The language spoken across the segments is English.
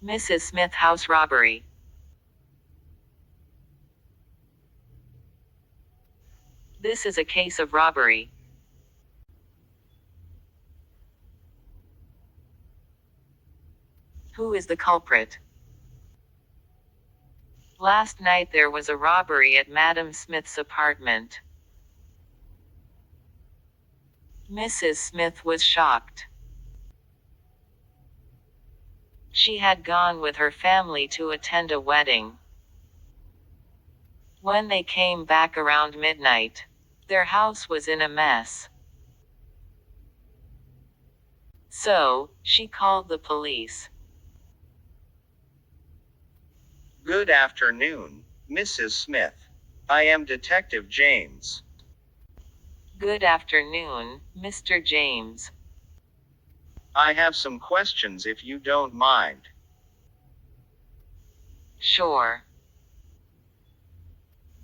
Mrs. Smith house robbery. This is a case of robbery. Who is the culprit? Last night there was a robbery at Madam Smith's apartment. Mrs. Smith was shocked. She had gone with her family to attend a wedding. When they came back around midnight, their house was in a mess. So, she called the police. Good afternoon, Mrs. Smith. I am Detective James. Good afternoon, Mr. James. I have some questions if you don't mind. Sure.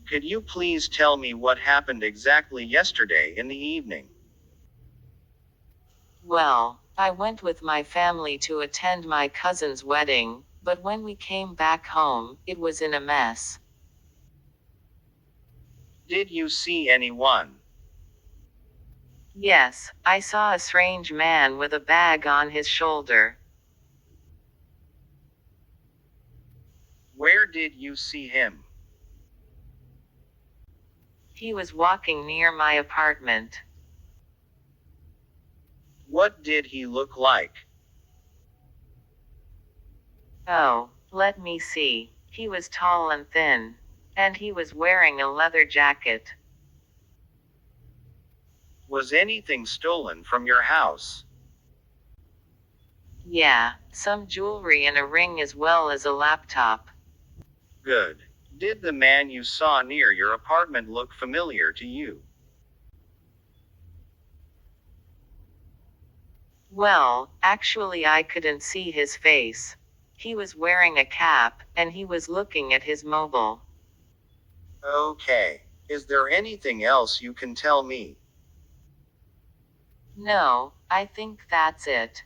Could you please tell me what happened exactly yesterday in the evening? Well, I went with my family to attend my cousin's wedding, but when we came back home, it was in a mess. Did you see anyone? Yes, I saw a strange man with a bag on his shoulder. Where did you see him? He was walking near my apartment. What did he look like? Oh, let me see. He was tall and thin. And he was wearing a leather jacket. Was anything stolen from your house? Yeah, some jewelry and a ring as well as a laptop. Good. Did the man you saw near your apartment look familiar to you? Well, actually I couldn't see his face. He was wearing a cap, and he was looking at his mobile. Okay. Is there anything else you can tell me? No, I think that's it.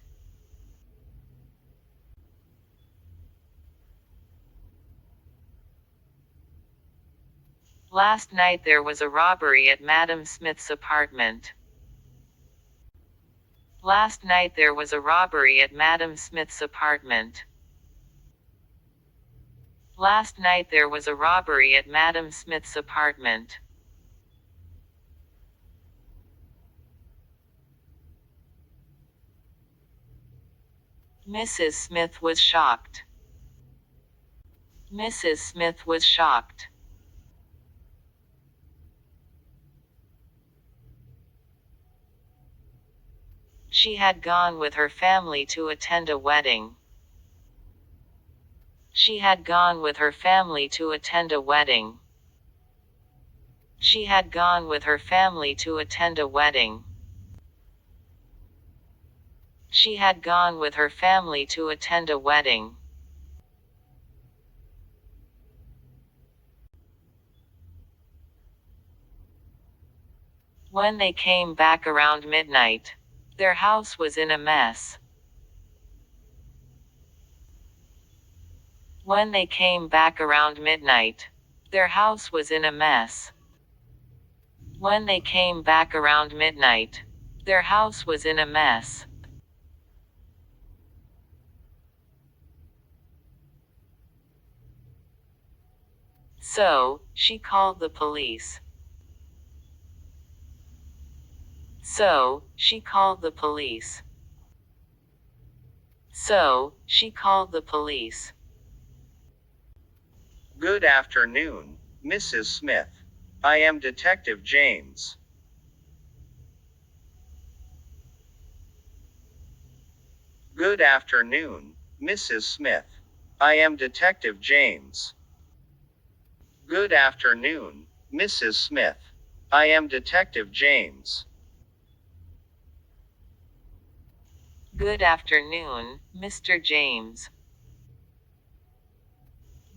Last night there was a robbery at Madam Smith's apartment. Last night there was a robbery at Madam Smith's apartment. Last night there was a robbery at Madam Smith's apartment. Mrs. Smith was shocked. Mrs. Smith was shocked. She had gone with her family to attend a wedding. She had gone with her family to attend a wedding. She had gone with her family to attend a wedding. She had gone with her family to attend a wedding. When they came back around midnight, their house was in a mess. When they came back around midnight, their house was in a mess. When they came back around midnight, their house was in a mess. So, she called the police. So, she called the police. So, she called the police. Good afternoon, Mrs. Smith. I am Detective James. Good afternoon, Mrs. Smith. I am Detective James. Good afternoon, Mrs. Smith. I am Detective James. Good afternoon, Mr. James.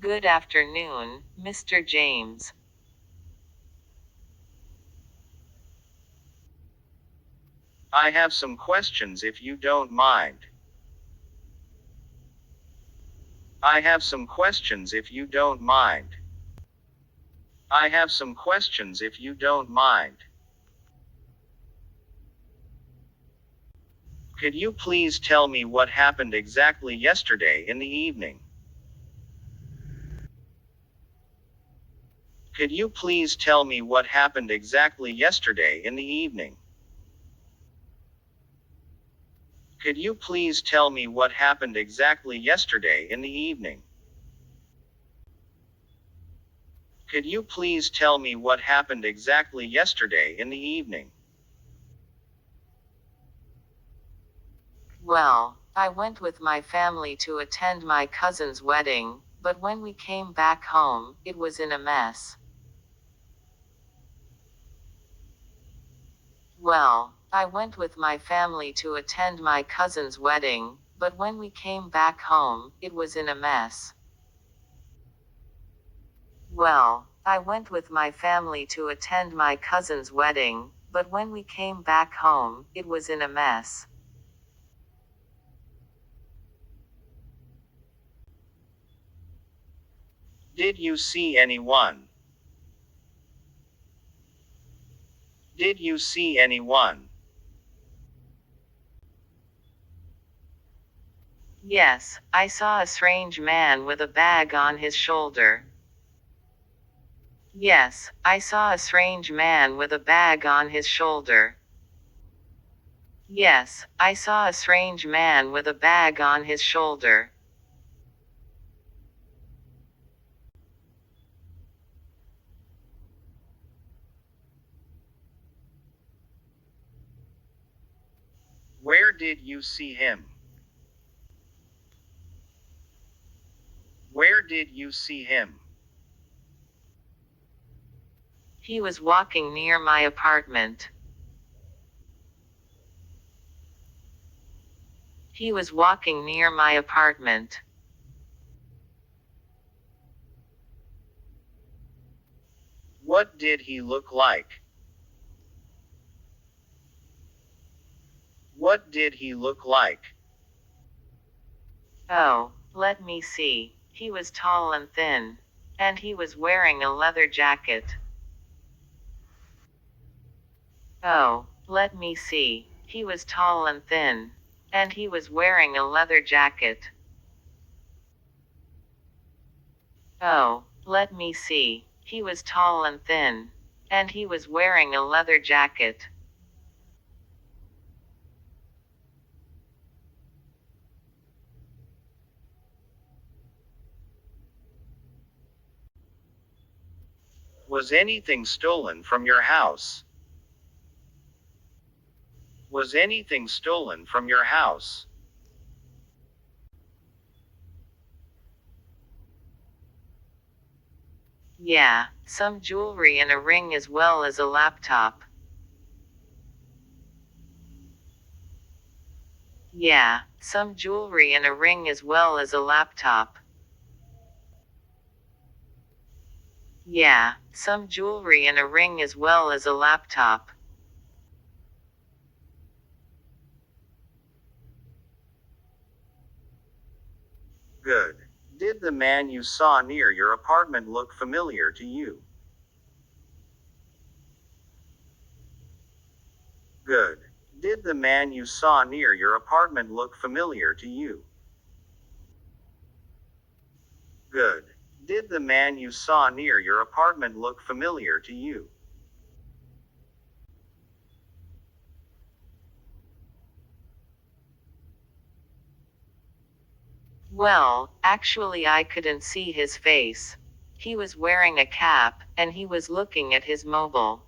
Good afternoon, Mr. James. I have some questions if you don't mind. I have some questions if you don't mind. I have some questions if you don't mind. Could you please tell me what happened exactly yesterday in the evening? Could you please tell me what happened exactly yesterday in the evening? Could you please tell me what happened exactly yesterday in the evening? Could you please tell me what happened exactly yesterday in the evening? Well, I went with my family to attend my cousin's wedding, but when we came back home, it was in a mess. Well, I went with my family to attend my cousin's wedding, but when we came back home, it was in a mess. Well, I went with my family to attend my cousin's wedding, but when we came back home, it was in a mess. Did you see anyone? Did you see anyone? Yes, I saw a strange man with a bag on his shoulder. Yes, I saw a strange man with a bag on his shoulder. Yes, I saw a strange man with a bag on his shoulder. Where did you see him? Where did you see him? He was walking near my apartment. He was walking near my apartment. What did he look like? What did he look like? Oh, let me see. He was tall and thin. And he was wearing a leather jacket. Oh, let me see. He was tall and thin. And he was wearing a leather jacket. Oh, let me see. He was tall and thin. And he was wearing a leather jacket. Was anything stolen from your house? Was anything stolen from your house? Yeah, some jewelry and a ring as well as a laptop. Yeah, some jewelry and a ring as well as a laptop. Yeah, some jewelry and a ring as well as a laptop. Good. Did the man you saw near your apartment look familiar to you? Good. Did the man you saw near your apartment look familiar to you? Good. Did the man you saw near your apartment look familiar to you? Well, actually, I couldn't see his face. He was wearing a cap, and he was looking at his mobile.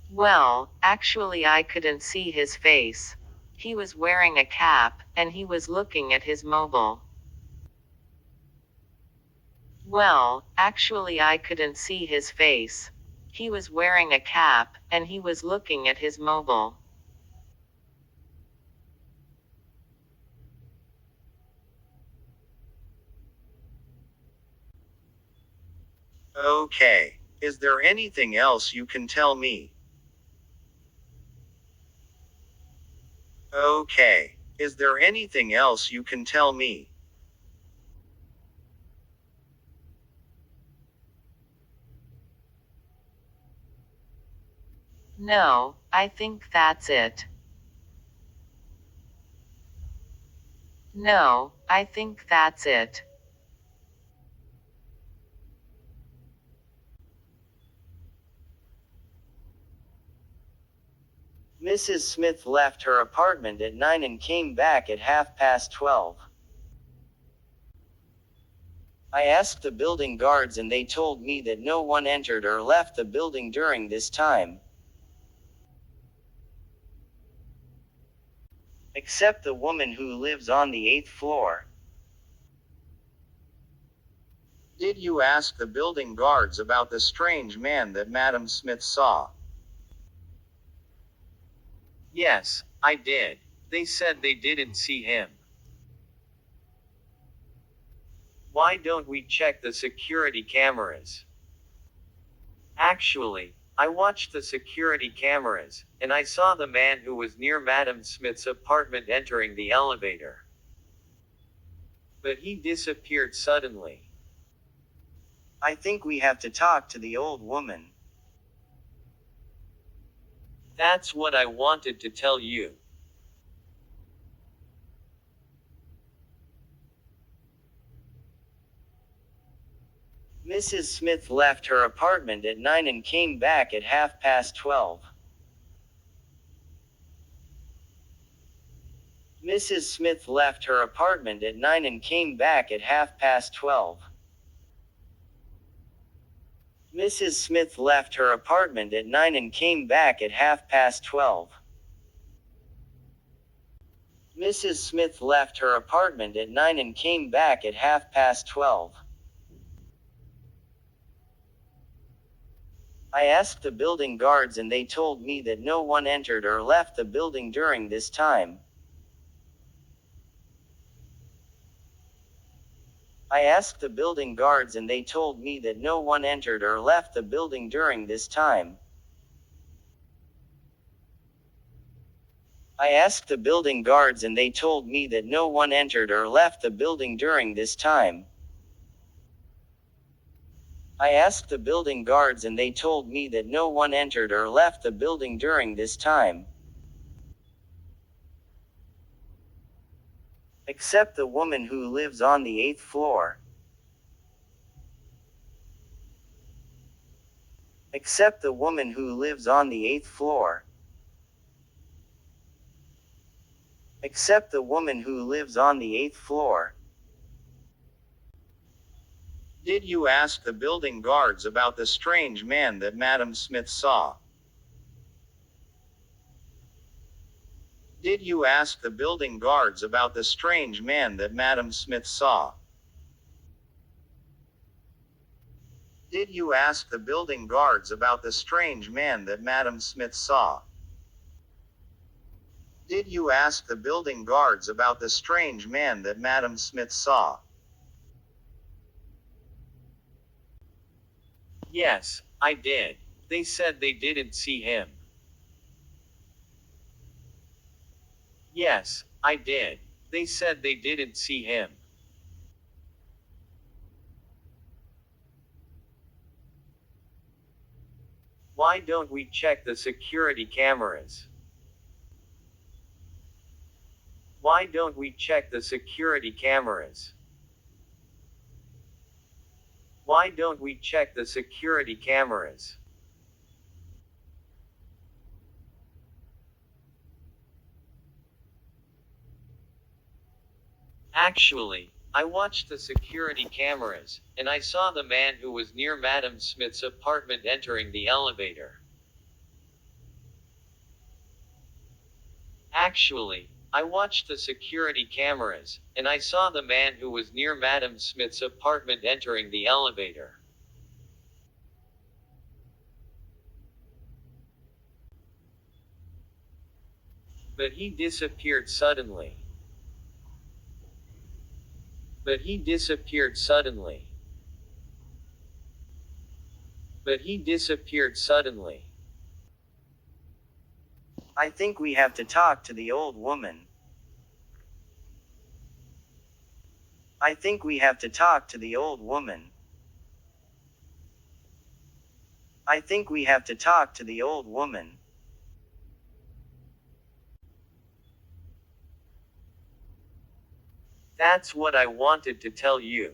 Well, actually, I couldn't see his face. He was wearing a cap, and he was looking at his mobile. Well, actually, I couldn't see his face. He was wearing a cap, and he was looking at his mobile. Okay. Is there anything else you can tell me? Okay. Is there anything else you can tell me? No, I think that's it. No, I think that's it. Mrs. Smith left her apartment at 9 and came back at 12:30. I asked the building guards and they told me that no one entered or left the building during this time, except the woman who lives on the 8th floor. Did you ask the building guards about the strange man that Madam Smith saw? Yes, I did. They said they didn't see him. Why don't we check the security cameras? Actually, I watched the security cameras, and I saw the man who was near Madam Smith's apartment entering the elevator. But he disappeared suddenly. I think we have to talk to the old woman. That's what I wanted to tell you. Mrs. Smith left her apartment at 9 and came back at 12:30. Mrs. Smith left her apartment at 9 and came back at 12:30. Mrs. Smith left her apartment at 9 and came back at 12:30. Mrs. Smith left her apartment at 9 and came back at 12:30. I asked the building guards and they told me that no one entered or left the building during this time. I asked the building guards and they told me that no one entered or left the building during this time. I asked the building guards and they told me that no one entered or left the building during this time. I asked the building guards and they told me that no one entered or left the building during this time, except the woman who lives on the 8th floor. Except the woman who lives on the 8th floor. Except the woman who lives on the 8th floor. Did you ask the building guards about the strange man that Madam Smith saw? Did you ask the building guards about the strange man that Madam Smith saw? Did you ask the building guards about the strange man that Madam Smith saw? Did you ask the building guards about the strange man that Madam Smith saw? Yes, I did. They said they didn't see him. Yes, I did. They said they didn't see him. Why don't we check the security cameras? Why don't we check the security cameras? Why don't we check the security cameras? Actually, I watched the security cameras, and I saw the man who was near Madam Smith's apartment entering the elevator. Actually, I watched the security cameras, and I saw the man who was near Madam Smith's apartment entering the elevator. But he disappeared suddenly. But he disappeared suddenly. But he disappeared suddenly. I think we have to talk to the old woman. I think we have to talk to the old woman. I think we have to talk to the old woman. That's what I wanted to tell you.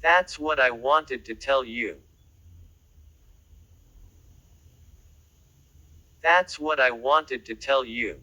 That's what I wanted to tell you. That's what I wanted to tell you.